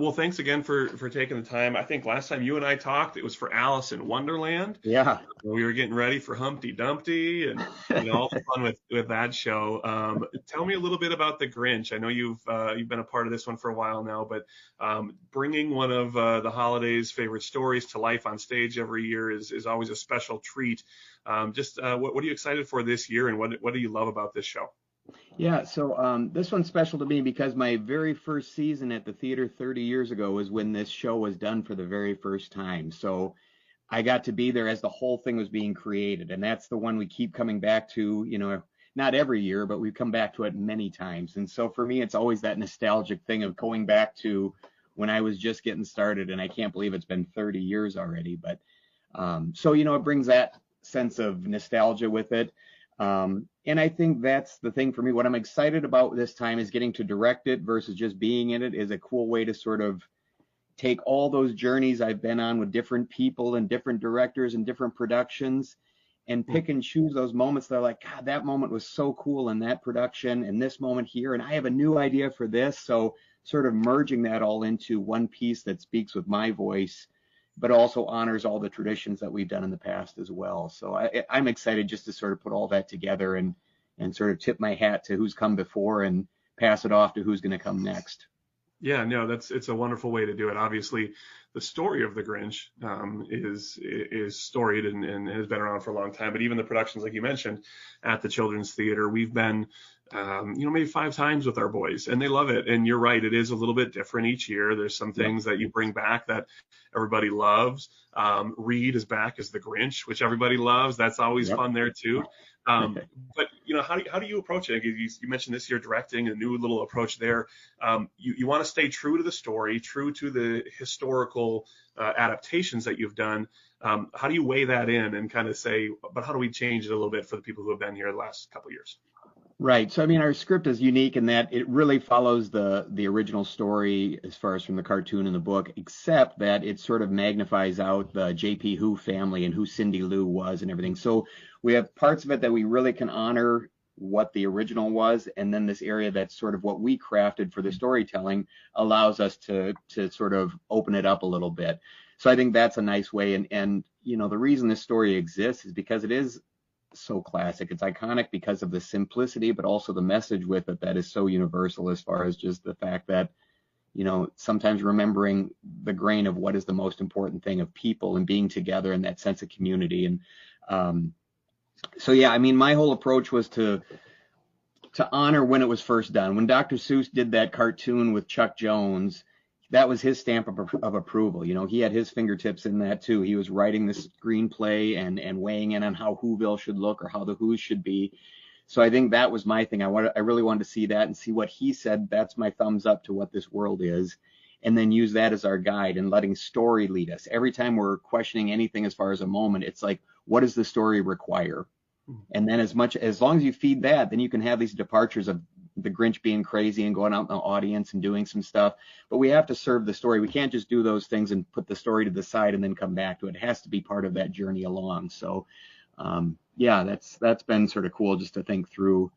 Well, thanks again for taking the time. I think last time you and I talked, it was for Alice in Wonderland. Yeah. We were getting ready for Humpty Dumpty and all the fun with that show. Tell me a little bit about the Grinch. I know you've been a part of this one for a while now, but bringing one of the holidays' favorite stories to life on stage every year is always a special treat. What are you excited for this year, and what do you love about this show? Yeah, so this one's special to me because my very first season at the theater 30 years ago was when this show was done for the very first time. So I got to be there as the whole thing was being created. And that's the one we keep coming back to, not every year, but we've come back to it many times. And so for me, it's always that nostalgic thing of going back to when I was just getting started. And I can't believe it's been 30 years already. But it brings that sense of nostalgia with it. And I think that's the thing for me. What I'm excited about this time is getting to direct it versus just being in it is a cool way to sort of take all those journeys I've been on with different people and different directors and different productions and pick and choose those moments that are like, God, that moment was so cool in that production and this moment here. And I have a new idea for this. So sort of merging that all into one piece that speaks with my voice, but also honors all the traditions that we've done in the past as well. So I'm excited just to sort of put all that together and sort of tip my hat to who's come before and pass it off to who's going to come next. Yeah, no, it's a wonderful way to do it. Obviously, the story of the Grinch is storied and has been around for a long time. But even the productions, like you mentioned, at the Children's Theater, we've been, maybe 5 times with our boys, and they love it. And you're right, it is a little bit different each year. There's some things that you bring back that everybody loves. Reed is back as the Grinch, which everybody loves. That's always fun there too. But how do you approach it? You mentioned this year directing a new little approach there. You want to stay true to the story, true to the historical adaptations that you've done. How do you weigh that in and kind of say, but how do we change it a little bit for the people who have been here the last couple of years? Right. So, I mean, our script is unique in that it really follows the original story as far as from the cartoon and the book, except that it sort of magnifies out the J.P. Who family and who Cindy Lou was and everything. So we have parts of it that we really can honor what the original was, and then this area that's sort of what we crafted for the storytelling allows us to sort of open it up a little bit. So I think that's a nice way. And the reason this story exists is because it is so classic. It's iconic because of the simplicity, but also the message with it that is so universal as far as just the fact that, sometimes remembering the grain of what is the most important thing of people and being together and that sense of community. And yeah, I mean, my whole approach was to honor when it was first done. When Dr. Seuss did that cartoon with Chuck Jones, that was his stamp of approval. He had his fingertips in that too. He was writing the screenplay and weighing in on how Whoville should look or how the Who's should be. So I think that was my thing. I really wanted to see that and see what he said. That's my thumbs up to what this world is, and then use that as our guide and letting story lead us. Every time we're questioning anything as far as a moment, it's like, what does the story require? And then as long as you feed that, then you can have these departures of the Grinch being crazy and going out in the audience and doing some stuff. But we have to serve the story. We can't just do those things and put the story to the side and then come back to it. It has to be part of that journey along. So, yeah, that's been sort of cool just to think through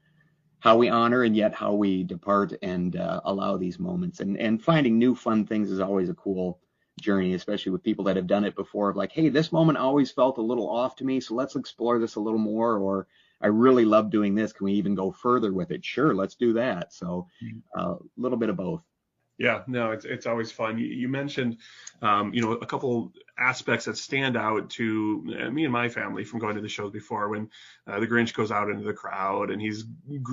how we honor and yet how we depart and allow these moments. And finding new fun things is always a cool journey, especially with people that have done it before, of like, hey, this moment always felt a little off to me, so let's explore this a little more. Or I really love doing this, can we even go further with it? Sure, let's do that. So a little bit of both. Yeah, no, it's always fun. You mentioned, a couple aspects that stand out to me and my family from going to the shows before, when the Grinch goes out into the crowd and he's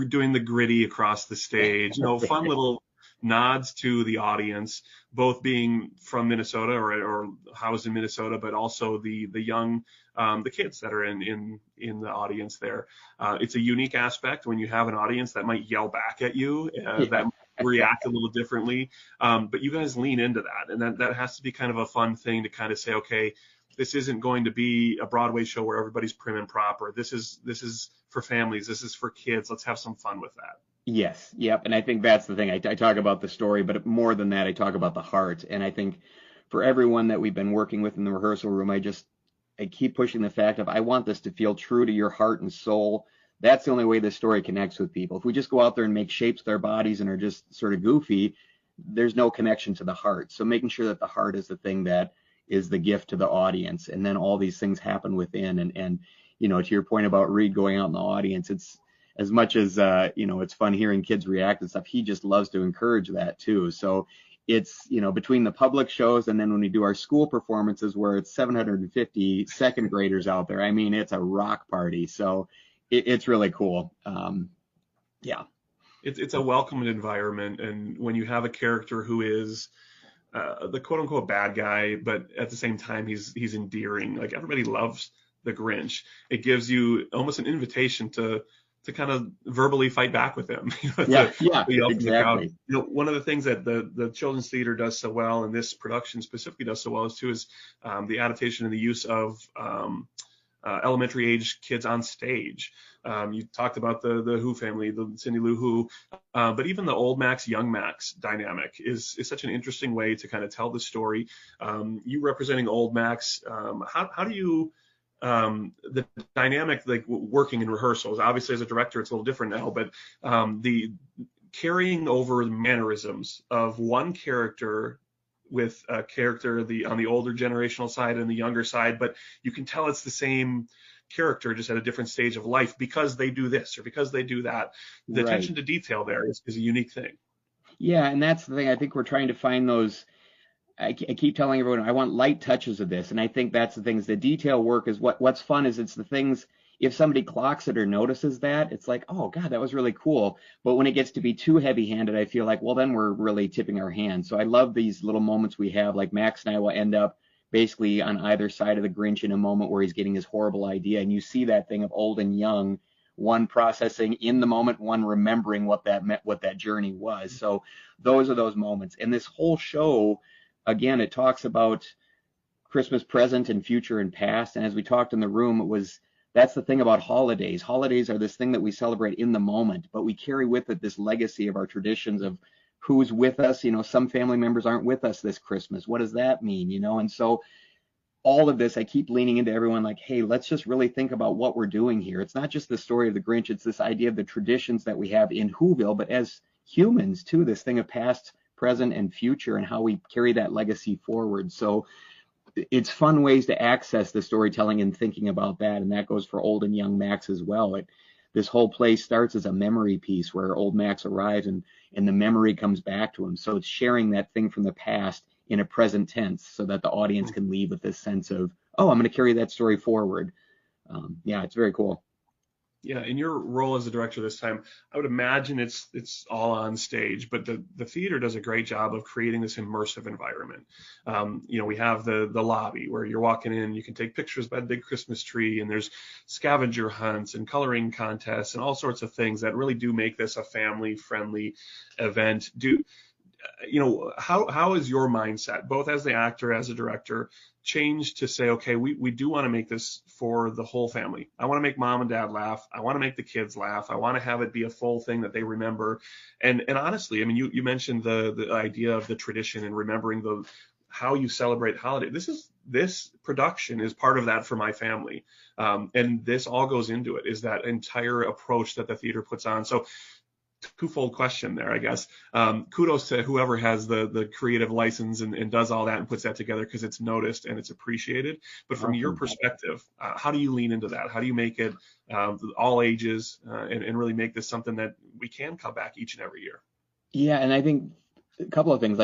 doing the gritty across the stage, fun little nods to the audience, both being from Minnesota or housed in Minnesota, but also the young, the kids that are in the audience there. It's a unique aspect when you have an audience that might yell back at you, that react a little differently. But you guys lean into that, and that has to be kind of a fun thing to kind of say, okay, this isn't going to be a Broadway show where everybody's prim and proper. This is for families. This is for kids. Let's have some fun with that. Yes. Yep. And I think that's the thing. I talk about the story, but more than that, I talk about the heart. And I think for everyone that we've been working with in the rehearsal room, I keep pushing the fact of, I want this to feel true to your heart and soul. That's the only way this story connects with people. If we just go out there and make shapes with our bodies and are just sort of goofy, there's no connection to the heart. So making sure that the heart is the thing that is the gift to the audience, and then all these things happen within. And to your point about Reed going out in the audience, it's as much as it's fun hearing kids react and stuff. He just loves to encourage that too. So it's between the public shows and then when we do our school performances where it's 750 second graders out there, I mean, it's a rock party. So it's really cool. Yeah. It's a welcoming environment, and when you have a character who is the quote unquote bad guy, but at the same time he's endearing, like everybody loves the Grinch. It gives you almost an invitation to kind of verbally fight back with him. Yeah, exactly. One of the things that the children's theater does so well, and this production specifically does so well, is the adaptation and the use of elementary age kids on stage. You talked about the Who family, the Cindy Lou Who, but even the old Max, young Max dynamic is such an interesting way to kind of tell the story. You representing old Max, how do you the dynamic, like working in rehearsals? Obviously, as a director, it's a little different now, but the carrying over the mannerisms of one character with a character on the older generational side and the younger side, but you can tell it's the same character just at a different stage of life because they do this or because they do that. The attention to detail there is a unique thing. Yeah, and that's the thing. I think we're trying to find those. I keep telling everyone I want light touches of this, and I think that's the things. The detail work is what's fun. Is it's the things. If somebody clocks it or notices that, it's like, oh God, that was really cool. But when it gets to be too heavy-handed, I feel like, well, then we're really tipping our hand. So I love these little moments we have. Like Max and I will end up basically on either side of the Grinch in a moment where he's getting his horrible idea, and you see that thing of old and young, one processing in the moment, one remembering what that meant, what that journey was. So those are those moments. And this whole show, again, it talks about Christmas present and future and past. And as we talked in the room, that's the thing about holidays. Holidays are this thing that we celebrate in the moment, but we carry with it this legacy of our traditions of who's with us. Some family members aren't with us this Christmas. What does that mean? And so all of this, I keep leaning into everyone like, hey, let's just really think about what we're doing here. It's not just the story of the Grinch. It's this idea of the traditions that we have in Whoville, but as humans too, this thing of past, present, and future, and how we carry that legacy forward. So it's fun ways to access the storytelling and thinking about that. And that goes for old and young Max as well. This whole play starts as a memory piece where old Max arrives and the memory comes back to him. So it's sharing that thing from the past in a present tense so that the audience can leave with this sense of, oh, I'm going to carry that story forward. Yeah, it's very cool. Yeah, in your role as a director this time, I would imagine it's all on stage, but the theater does a great job of creating this immersive environment. We have the lobby where you're walking in, you can take pictures by the big Christmas tree, and there's scavenger hunts and coloring contests and all sorts of things that really do make this a family-friendly event. How is your mindset, both as the actor, as a director, changed to say, okay, we do want to make this for the whole family. I want to make mom and dad laugh. I want to make the kids laugh. I want to have it be a full thing that they remember. And honestly, I mean, you mentioned the idea of the tradition and remembering how you celebrate holiday. This production is part of that for my family. And this all goes into it, is that entire approach that the theater puts on. So twofold question there, I guess. Kudos to whoever has the creative license and does all that and puts that together, because it's noticed and it's appreciated. But from your perspective, how do you lean into that? How do you make it all ages and really make this something that we can come back each and every year? Yeah, and I think a couple of things.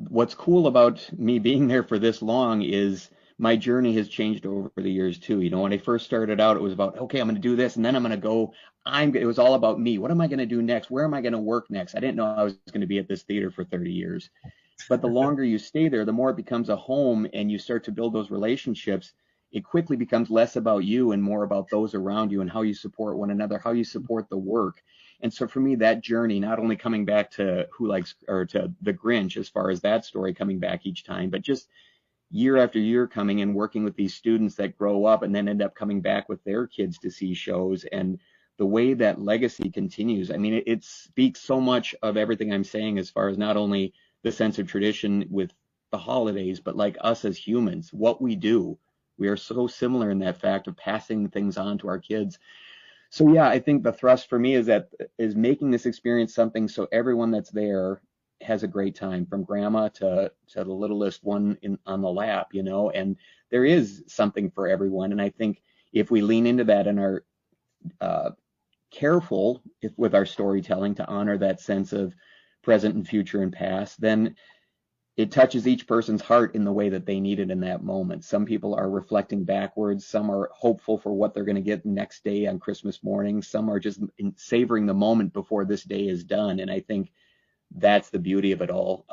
What's cool about me being there for this long is my journey has changed over the years too. When I first started out, it was about, okay, I'm going to do this, and then I'm going to go. It was all about me. What am I going to do next? Where am I going to work next? I didn't know I was going to be at this theater for 30 years. But the longer you stay there, the more it becomes a home, and you start to build those relationships. It quickly becomes less about you and more about those around you and how you support one another, how you support the work. And so for me, that journey, not only coming back to to the Grinch, as far as that story coming back each time, but just year after year coming and working with these students that grow up and then end up coming back with their kids to see shows, and the way that legacy continues. I mean, it speaks so much of everything I'm saying, as far as not only the sense of tradition with the holidays, but like us as humans, what we do. We are so similar in that fact of passing things on to our kids. So yeah, I think the thrust for me is making this experience something so everyone that's there has a great time, from grandma to the littlest one on the lap, and there is something for everyone. And I think if we lean into that and are careful with our storytelling to honor that sense of present and future and past, then it touches each person's heart in the way that they need it in that moment. Some people are reflecting backwards. Some are hopeful for what they're going to get next day on Christmas morning. Some are just savoring the moment before this day is done. And I think that's the beauty of it all.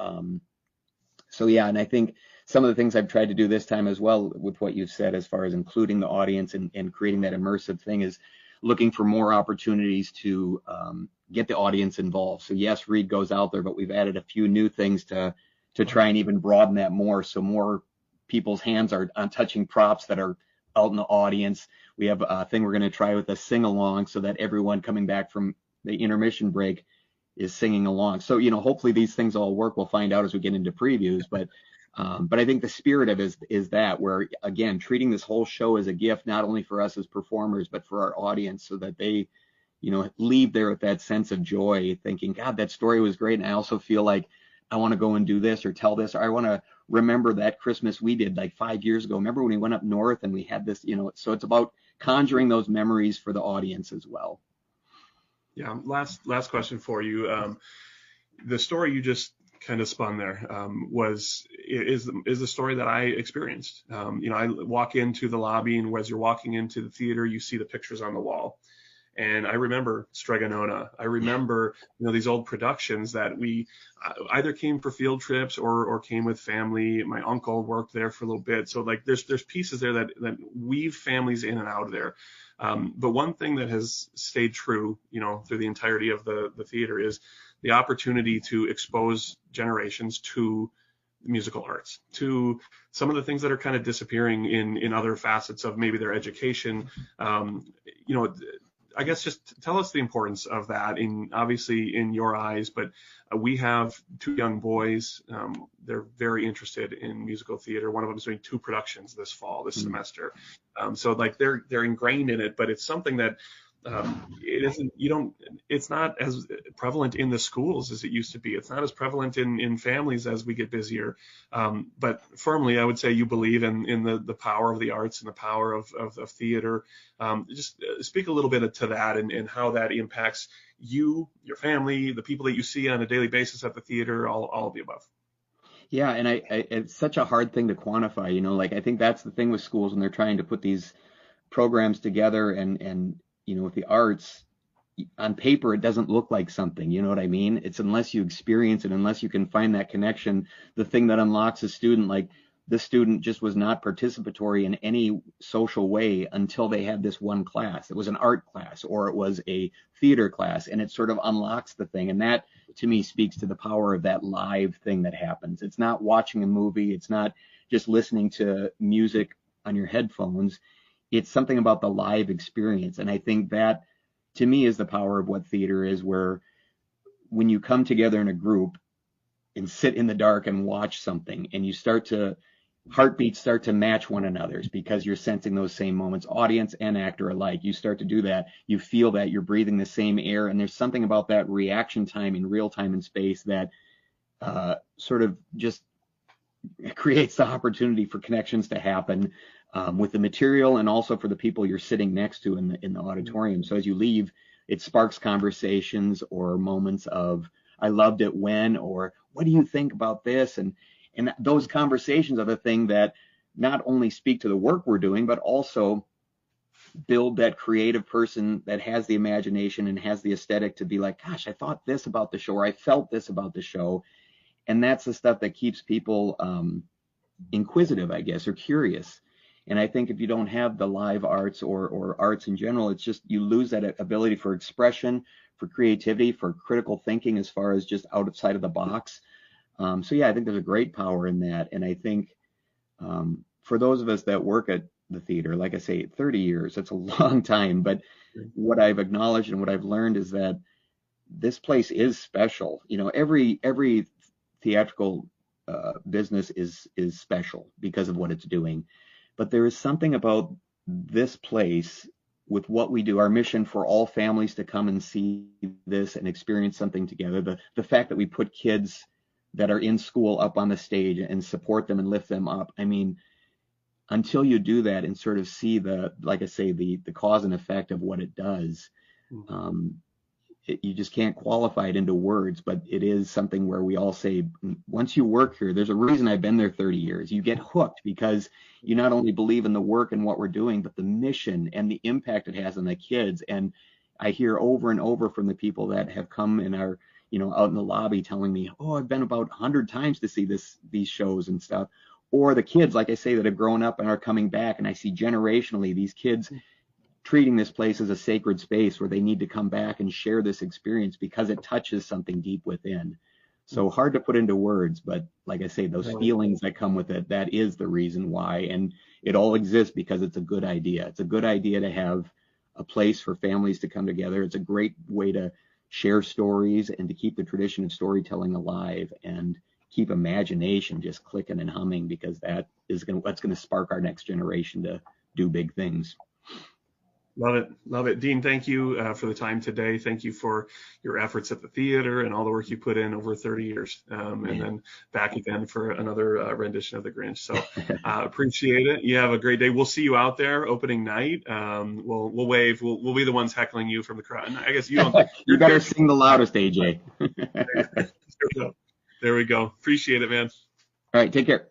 So yeah, and I think some of the things I've tried to do this time as well with what you've said as far as including the audience and creating that immersive thing is looking for more opportunities to get the audience involved. So yes, Reed goes out there, but we've added a few new things to try and even broaden that more, so more people's hands are on touching props that are out in the audience. We have a thing we're going to try with a sing-along so that everyone coming back from the intermission break is singing along. So, hopefully these things all work. We'll find out as we get into previews, but I think the spirit of it is that we're, again, treating this whole show as a gift, not only for us as performers, but for our audience, so that they, leave there with that sense of joy, thinking, God, that story was great. And I also feel like I want to go and do this or tell this, or I want to remember that Christmas we did like 5 years ago. Remember when we went up north and we had this, so it's about conjuring those memories for the audience as well. Yeah. Last question for you. The story you just kind of spun there is the story that I experienced. I walk into the lobby, and as you're walking into the theater, you see the pictures on the wall. And I remember Stregonona. I remember, these old productions that we either came for field trips or came with family. My uncle worked there for a little bit. So like there's pieces there that weave families in and out of there. But one thing that has stayed true, through the entirety of the theater is the opportunity to expose generations to musical arts, to some of the things that are kind of disappearing in other facets of maybe their education. I guess just tell us the importance of that, obviously in your eyes, but we have 2 young boys. They're very interested in musical theater. One of them is doing 2 productions this semester. So like they're ingrained in it, but it's something that it's not as prevalent in the schools as it used to be. It's not as prevalent in families as we get busier. But firmly, I would say you believe in the power of the arts and the power of theater. Just speak a little bit to that and how that impacts you, your family, the people that you see on a daily basis at the theater, all of the above. Yeah, and it's such a hard thing to quantify, like I think that's the thing with schools when they're trying to put these programs together and with the arts, on paper, it doesn't look like something, you know what I mean? It's unless you experience it, unless you can find that connection, the thing that unlocks a student. Like this student just was not participatory in any social way until they had this one class. It was an art class or it was a theater class, and it sort of unlocks the thing. And that, to me, speaks to the power of that live thing that happens. It's not watching a movie. It's not just listening to music on your headphones. It's something about the live experience. And I think that, to me, is the power of what theater is, where when you come together in a group and sit in the dark and watch something, and heartbeats start to match one another's because you're sensing those same moments, audience and actor alike. You start to do that. You feel that you're breathing the same air. And there's something about that reaction time in real time and space that sort of just creates the opportunity for connections to happen with the material, and also for the people you're sitting next to in the auditorium. So as you leave, it sparks conversations or moments of, I loved it when, or what do you think about this? And those conversations are the thing that not only speak to the work we're doing, but also build that creative person that has the imagination and has the aesthetic to be like, gosh, I thought this about the show, or I felt this about the show. And that's the stuff that keeps people inquisitive, I guess, or curious. And I think if you don't have the live arts or arts in general, it's just you lose that ability for expression, for creativity, for critical thinking as far as just outside of the box. So yeah, I think there's a great power in that. And I think for those of us that work at the theater, like I say, 30 years, that's a long time. But what I've acknowledged and what I've learned is that this place is special. Every theatrical business is special because of what it's doing. But there is something about this place with what we do, our mission for all families to come and see this and experience something together. The fact that we put kids that are in school up on the stage and support them and lift them up. I mean, until you do that and sort of see like I say, the cause and effect of what it does, you just can't qualify it into words, but it is something where we all say, once you work here, there's a reason I've been there 30 years. You get hooked because you not only believe in the work and what we're doing, but the mission and the impact it has on the kids. And I hear over and over from the people that have come and are, out in the lobby telling me, oh, I've been about 100 times to see these shows and stuff. Or the kids, like I say, that have grown up and are coming back. And I see generationally these kids treating this place as a sacred space where they need to come back and share this experience because it touches something deep within. So hard to put into words, but like I say, those feelings that come with it, that is the reason why. And it all exists because it's a good idea. It's a good idea to have a place for families to come together. It's a great way to share stories and to keep the tradition of storytelling alive and keep imagination just clicking and humming, because that's going to spark our next generation to do big things. Love it. Love it. Dean, thank you for the time today. Thank you for your efforts at the theater and all the work you put in over 30 years. And then back again for another rendition of The Grinch. So appreciate it. You have a great day. We'll see you out there opening night. We'll wave. We'll be the ones heckling you from the crowd. And I guess you don't. You better sing the loudest, AJ. There we go. Appreciate it, man. All right. Take care.